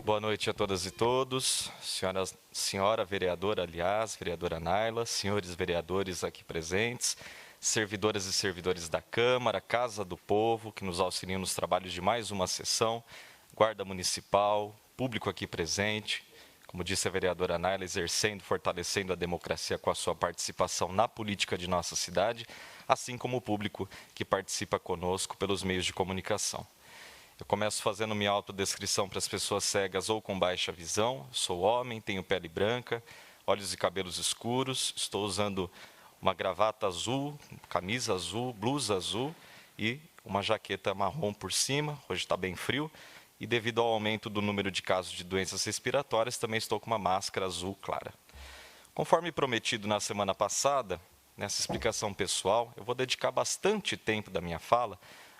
Boa noite a todas e todos. Senhora vereadora, aliás, vereadora Naila, senhores vereadores aqui presentes, servidoras e servidores da Câmara, Casa do Povo, que nos auxiliam nos trabalhos de mais uma sessão, Guarda Municipal, público aqui presente, como disse a vereadora Naila, exercendo, fortalecendo a democracia com a sua participação na política de nossa cidade, assim como o público que participa conosco pelos meios de comunicação. Eu começo fazendo minha autodescrição para as pessoas cegas ou com baixa visão. Sou homem, tenho pele branca, olhos e cabelos escuros, estou usando uma gravata azul, camisa azul, blusa azul e uma jaqueta marrom por cima. Hoje está bem frio. E devido ao aumento do número de casos de doenças respiratórias, também estou com uma máscara azul clara. Conforme prometido na semana passada, nessa explicação pessoal, eu vou dedicar bastante tempo da minha fala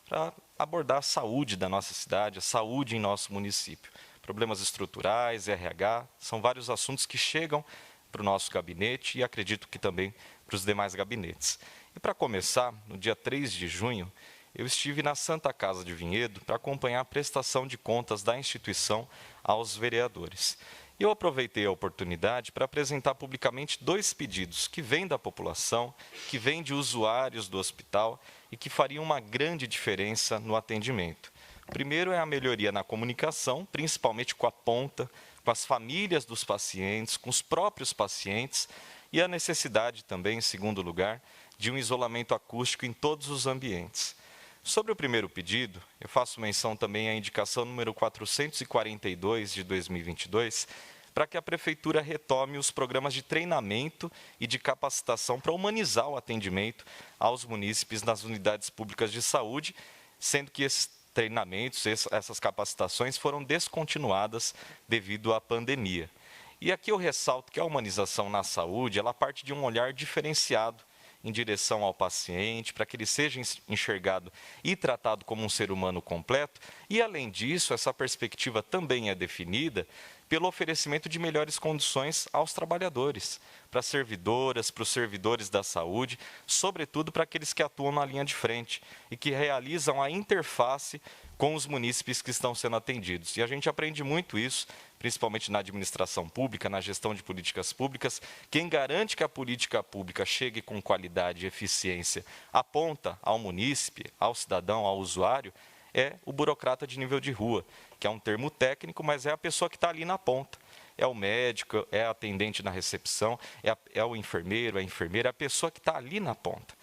para abordar a saúde da nossa cidade, a saúde em nosso município. Problemas estruturais, RH, são vários assuntos que chegam para o nosso gabinete e acredito que também para os demais gabinetes. E para começar, no dia 3 de junho, eu estive na Santa Casa de Vinhedo para acompanhar a prestação de contas da instituição aos vereadores. E eu aproveitei a oportunidade para apresentar publicamente 2 pedidos que vêm da população, que vêm de usuários do hospital e que fariam uma grande diferença no atendimento. O primeiro é a melhoria na comunicação, principalmente com a ponta, com as famílias dos pacientes, com os próprios pacientes, e a necessidade também, em segundo lugar, de um isolamento acústico em todos os ambientes. Sobre o primeiro pedido, eu faço menção também à indicação número 442 de 2022, para que a Prefeitura retome os programas de treinamento e de capacitação para humanizar o atendimento aos munícipes nas unidades públicas de saúde, sendo que esses treinamentos, essas capacitações foram descontinuadas devido à pandemia. E aqui eu ressalto que a humanização na saúde, ela parte de um olhar diferenciado em direção ao paciente, para que ele seja enxergado e tratado como um ser humano completo. E, além disso, essa perspectiva também é definida pelo oferecimento de melhores condições aos trabalhadores, para as servidoras, para os servidores da saúde, sobretudo para aqueles que atuam na linha de frente e que realizam a interface com os munícipes que estão sendo atendidos. E a gente aprende muito isso, principalmente na administração pública, na gestão de políticas públicas. Quem garante que a política pública chegue com qualidade e eficiência, aponta ao munícipe, ao cidadão, ao usuário, é o burocrata de nível de rua, que é um termo técnico, mas é a pessoa que está ali na ponta. É o médico, é a atendente na recepção, é o enfermeiro, é a enfermeira, é a pessoa que está ali na ponta.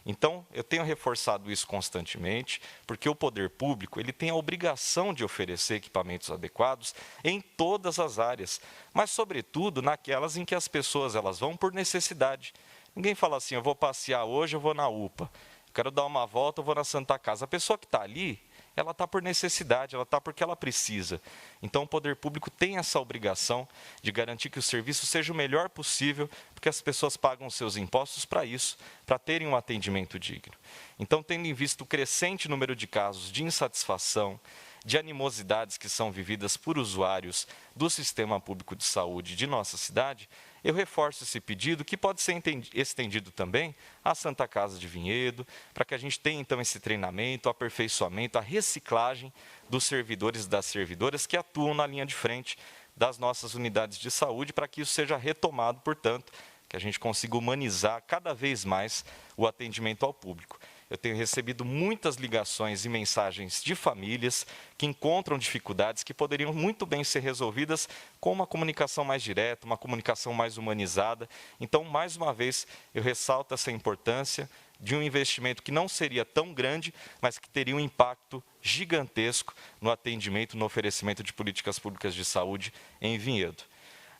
Então, eu tenho reforçado isso constantemente, porque o poder público ele tem a obrigação de oferecer equipamentos adequados em todas as áreas, mas, sobretudo, naquelas em que as pessoas elas vão por necessidade. Ninguém fala assim, eu vou passear hoje, eu vou na UPA, quero dar uma volta, eu vou na Santa Casa. A pessoa que está ali, ela está por necessidade, ela está porque ela precisa. Então, o poder público tem essa obrigação de garantir que o serviço seja o melhor possível, porque as pessoas pagam seus impostos para isso, para terem um atendimento digno. Então, tendo em vista o crescente número de casos de insatisfação, de animosidades que são vividas por usuários do sistema público de saúde de nossa cidade, eu reforço esse pedido, que pode ser estendido também à Santa Casa de Vinhedo, para que a gente tenha, então, esse treinamento, o aperfeiçoamento, a reciclagem dos servidores e das servidoras que atuam na linha de frente das nossas unidades de saúde, para que isso seja retomado, portanto, que a gente consiga humanizar cada vez mais o atendimento ao público. Eu tenho recebido muitas ligações e mensagens de famílias que encontram dificuldades que poderiam muito bem ser resolvidas com uma comunicação mais direta, uma comunicação mais humanizada. Então, mais uma vez, eu ressalto essa importância de um investimento que não seria tão grande, mas que teria um impacto gigantesco no atendimento, no oferecimento de políticas públicas de saúde em Vinhedo.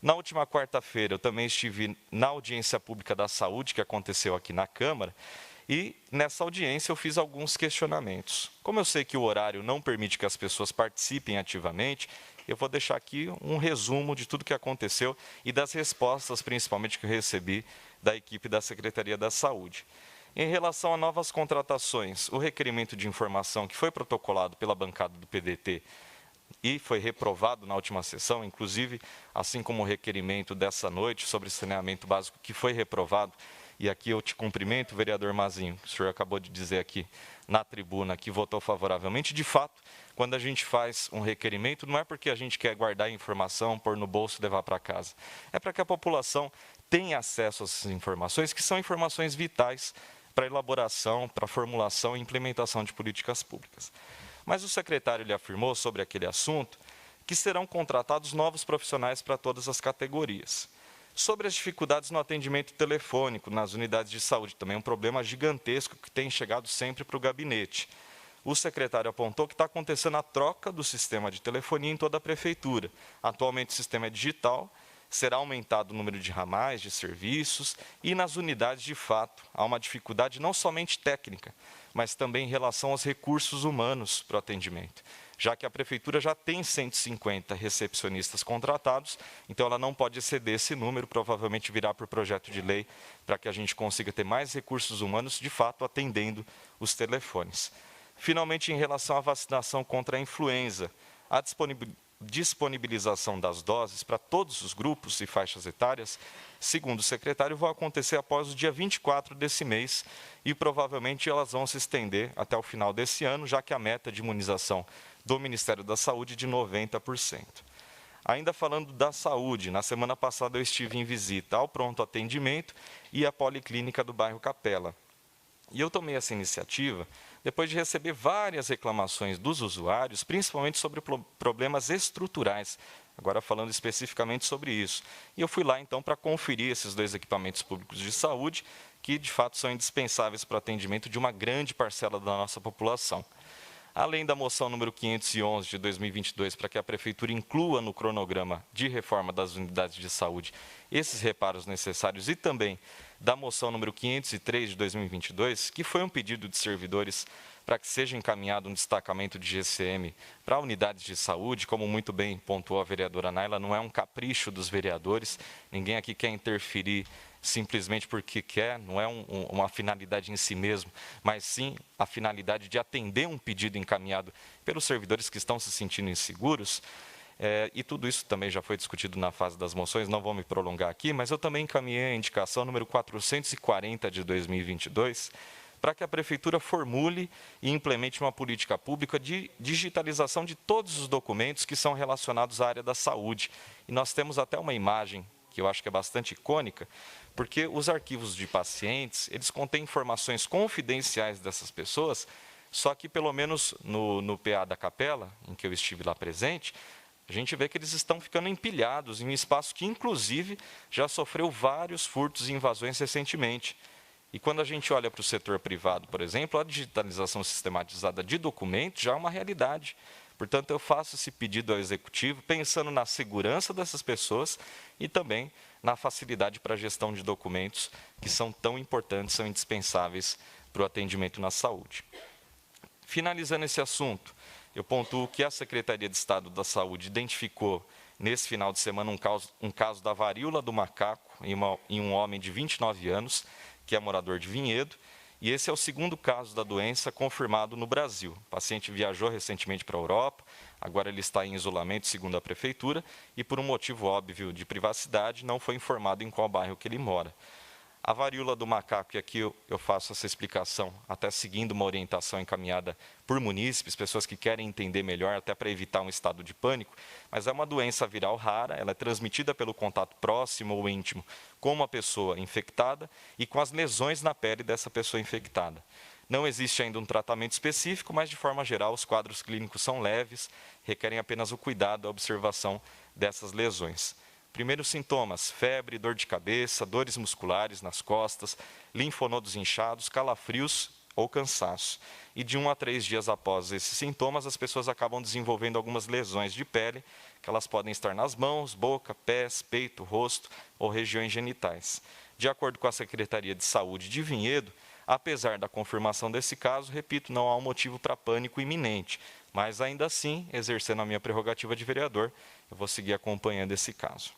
Na última quarta-feira, eu também estive na audiência pública da saúde, que aconteceu aqui na Câmara, e nessa audiência eu fiz alguns questionamentos. Como eu sei que o horário não permite que as pessoas participem ativamente, eu vou deixar aqui um resumo de tudo o que aconteceu e das respostas, principalmente, que eu recebi da equipe da Secretaria da Saúde. Em relação a novas contratações, o requerimento de informação que foi protocolado pela bancada do PDT e foi reprovado na última sessão, inclusive, assim como o requerimento dessa noite sobre saneamento básico, que foi reprovado. E aqui eu te cumprimento, vereador Mazinho, que o senhor acabou de dizer aqui na tribuna que votou favoravelmente. De fato, quando a gente faz um requerimento, não é porque a gente quer guardar a informação, pôr no bolso e levar para casa. É para que a população tenha acesso a essas informações, que são informações vitais para a elaboração, para a formulação e implementação de políticas públicas. Mas o secretário lhe afirmou sobre aquele assunto que serão contratados novos profissionais para todas as categorias. Sobre as dificuldades no atendimento telefônico nas unidades de saúde, também é um problema gigantesco que tem chegado sempre para o gabinete. O secretário apontou que está acontecendo a troca do sistema de telefonia em toda a prefeitura. Atualmente o sistema é digital, será aumentado o número de ramais, de serviços, e nas unidades, de fato, há uma dificuldade não somente técnica, mas também em relação aos recursos humanos para o atendimento, já que a prefeitura já tem 150 recepcionistas contratados, então ela não pode exceder esse número, provavelmente virá por projeto de lei, para que a gente consiga ter mais recursos humanos, de fato, atendendo os telefones. Finalmente, em relação à vacinação contra a influenza, a disponibilização das doses para todos os grupos e faixas etárias, segundo o secretário, vai acontecer após o dia 24 desse mês e provavelmente elas vão se estender até o final desse ano, já que a meta de imunização do Ministério da Saúde é de 90%. Ainda falando da saúde, na semana passada eu estive em visita ao pronto atendimento e à policlínica do bairro Capela. E eu tomei essa iniciativa depois de receber várias reclamações dos usuários, principalmente sobre problemas estruturais, agora falando especificamente sobre isso. E eu fui lá, então, para conferir esses dois equipamentos públicos de saúde, que, de fato, são indispensáveis para o atendimento de uma grande parcela da nossa população. Além da moção número 511 de 2022, para que a Prefeitura inclua no cronograma de reforma das unidades de saúde esses reparos necessários, e também da moção número 503 de 2022, que foi um pedido de servidores para que seja encaminhado um destacamento de GCM para unidades de saúde, como muito bem pontuou a vereadora Naila, não é um capricho dos vereadores, ninguém aqui quer interferir simplesmente porque quer, não é uma finalidade em si mesmo, mas sim a finalidade de atender um pedido encaminhado pelos servidores que estão se sentindo inseguros. E tudo isso também já foi discutido na fase das moções, não vou me prolongar aqui, mas eu também encaminhei a indicação número 440 de 2022, para que a Prefeitura formule e implemente uma política pública de digitalização de todos os documentos que são relacionados à área da saúde. E nós temos até uma imagem que eu acho que é bastante icônica, porque os arquivos de pacientes, eles contêm informações confidenciais dessas pessoas, só que pelo menos no PA da Capela, em que eu estive lá presente, a gente vê que eles estão ficando empilhados em um espaço que, inclusive, já sofreu vários furtos e invasões recentemente. E quando a gente olha para o setor privado, por exemplo, a digitalização sistematizada de documentos já é uma realidade. Portanto, eu faço esse pedido ao Executivo, pensando na segurança dessas pessoas e também na facilidade para a gestão de documentos, que são tão importantes, são indispensáveis para o atendimento na saúde. Finalizando esse assunto, eu pontuo que a Secretaria de Estado da Saúde identificou, nesse final de semana, um caso da varíola do macaco em um homem de 29 anos, que é morador de Vinhedo, e esse é o segundo caso da doença confirmado no Brasil. O paciente viajou recentemente para a Europa, agora ele está em isolamento, segundo a Prefeitura, e por um motivo óbvio de privacidade, não foi informado em qual bairro que ele mora. A varíola do macaco, e aqui eu faço essa explicação, até seguindo uma orientação encaminhada por munícipes, pessoas que querem entender melhor, até para evitar um estado de pânico, mas é uma doença viral rara, ela é transmitida pelo contato próximo ou íntimo com uma pessoa infectada e com as lesões na pele dessa pessoa infectada. Não existe ainda um tratamento específico, mas de forma geral os quadros clínicos são leves, requerem apenas o cuidado e a observação dessas lesões. Primeiros sintomas: febre, dor de cabeça, dores musculares nas costas, linfonodos inchados, calafrios ou cansaço. E de 1 a 3 dias após esses sintomas, as pessoas acabam desenvolvendo algumas lesões de pele, que elas podem estar nas mãos, boca, pés, peito, rosto ou regiões genitais. De acordo com a Secretaria de Saúde de Vinhedo, apesar da confirmação desse caso, repito, não há um motivo para pânico iminente, mas ainda assim, exercendo a minha prerrogativa de vereador, eu vou seguir acompanhando esse caso.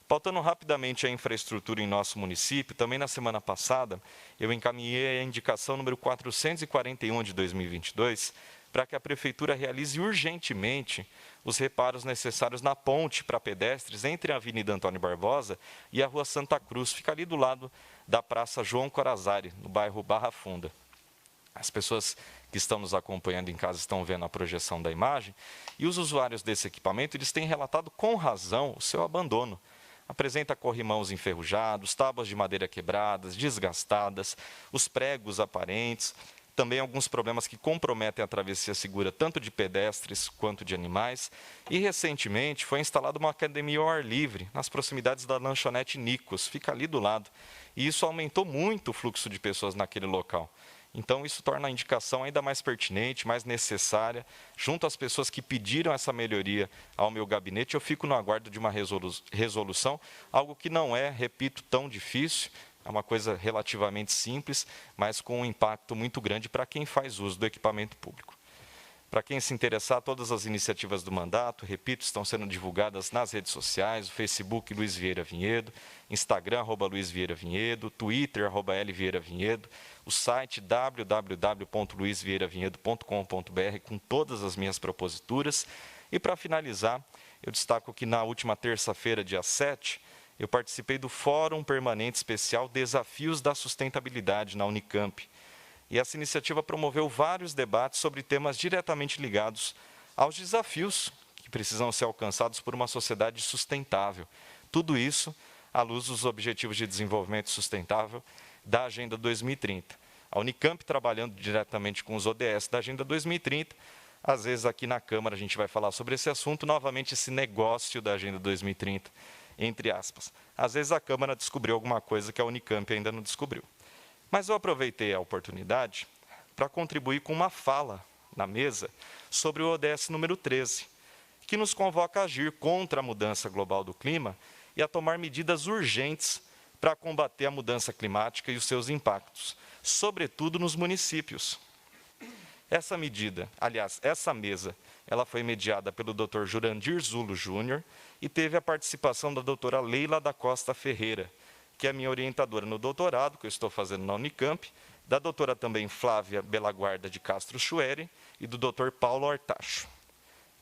Pautando rapidamente a infraestrutura em nosso município, também na semana passada, eu encaminhei a indicação número 441 de 2022, para que a Prefeitura realize urgentemente os reparos necessários na ponte para pedestres entre a Avenida Antônio Barbosa e a Rua Santa Cruz, fica ali do lado da Praça João Corazari, no bairro Barra Funda. As pessoas que estão nos acompanhando em casa estão vendo a projeção da imagem, e os usuários desse equipamento, eles têm relatado com razão o seu abandono. Apresenta corrimãos enferrujados, tábuas de madeira quebradas, desgastadas, os pregos aparentes, também alguns problemas que comprometem a travessia segura tanto de pedestres quanto de animais. E, recentemente, foi instalada uma academia ao ar livre, nas proximidades da lanchonete Nicos, fica ali do lado. E isso aumentou muito o fluxo de pessoas naquele local. Então, isso torna a indicação ainda mais pertinente, mais necessária. Junto às pessoas que pediram essa melhoria ao meu gabinete, eu fico no aguardo de uma resolução, algo que não é, repito, tão difícil, é uma coisa relativamente simples, mas com um impacto muito grande para quem faz uso do equipamento público. Para quem se interessar, todas as iniciativas do mandato, repito, estão sendo divulgadas nas redes sociais, o Facebook Luiz Vieira Vinhedo, Instagram, @Luiz Vieira Vinhedo, Twitter, @L Vieira Vinhedo, o site www.luizvieiravinhedo.com.br com todas as minhas proposituras. E para finalizar, eu destaco que na última terça-feira, dia 7, eu participei do Fórum Permanente Especial Desafios da Sustentabilidade na Unicamp. E essa iniciativa promoveu vários debates sobre temas diretamente ligados aos desafios que precisam ser alcançados por uma sociedade sustentável. Tudo isso à luz dos Objetivos de Desenvolvimento Sustentável da Agenda 2030. A Unicamp trabalhando diretamente com os ODS da Agenda 2030. Às vezes aqui na Câmara a gente vai falar sobre esse assunto, novamente esse negócio da Agenda 2030, entre aspas. Às vezes a Câmara descobriu alguma coisa que a Unicamp ainda não descobriu. Mas eu aproveitei a oportunidade para contribuir com uma fala na mesa sobre o ODS número 13, que nos convoca a agir contra a mudança global do clima e a tomar medidas urgentes para combater a mudança climática e os seus impactos, sobretudo nos municípios. Essa medida, aliás, essa mesa, ela foi mediada pelo Dr. Jurandir Zulo Júnior e teve a participação da doutora Leila da Costa Ferreira, que é minha orientadora no doutorado, que eu estou fazendo na Unicamp, da doutora também Flávia Belaguarda de Castro Chueri e do Dr. Paulo Artacho.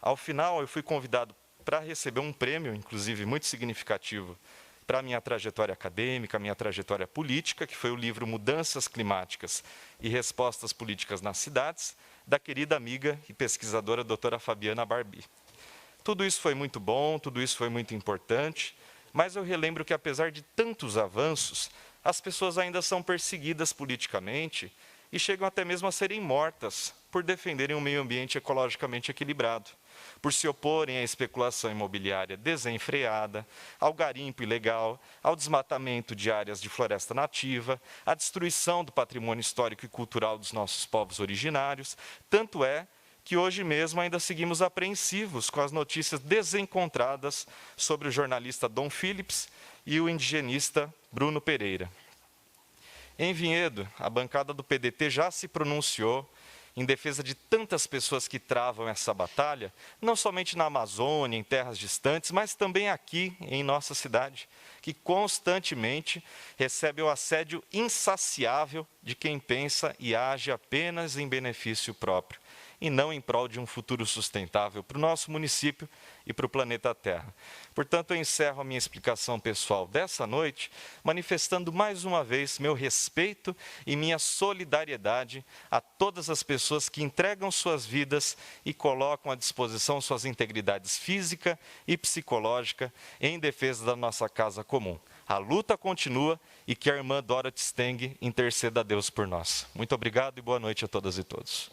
Ao final, eu fui convidado para receber um prêmio, inclusive muito significativo, para a minha trajetória acadêmica, minha trajetória política, que foi o livro Mudanças Climáticas e Respostas Políticas nas Cidades, da querida amiga e pesquisadora doutora Fabiana Barbi. Tudo isso foi muito bom, tudo isso foi muito importante, mas eu relembro que, apesar de tantos avanços, as pessoas ainda são perseguidas politicamente e chegam até mesmo a serem mortas por defenderem um meio ambiente ecologicamente equilibrado, por se oporem à especulação imobiliária desenfreada, ao garimpo ilegal, ao desmatamento de áreas de floresta nativa, à destruição do patrimônio histórico e cultural dos nossos povos originários. Tanto é que hoje mesmo ainda seguimos apreensivos com as notícias desencontradas sobre o jornalista Dom Phillips e o indigenista Bruno Pereira. Em Vinhedo, a bancada do PDT já se pronunciou em defesa de tantas pessoas que travam essa batalha, não somente na Amazônia, em terras distantes, mas também aqui em nossa cidade, que constantemente recebe o assédio insaciável de quem pensa e age apenas em benefício próprio, e não em prol de um futuro sustentável para o nosso município e para o planeta Terra. Portanto, eu encerro a minha explicação pessoal dessa noite, manifestando mais uma vez meu respeito e minha solidariedade a todas as pessoas que entregam suas vidas e colocam à disposição suas integridades física e psicológica em defesa da nossa casa comum. A luta continua e que a irmã Dorothy Steng interceda a Deus por nós. Muito obrigado e boa noite a todas e todos.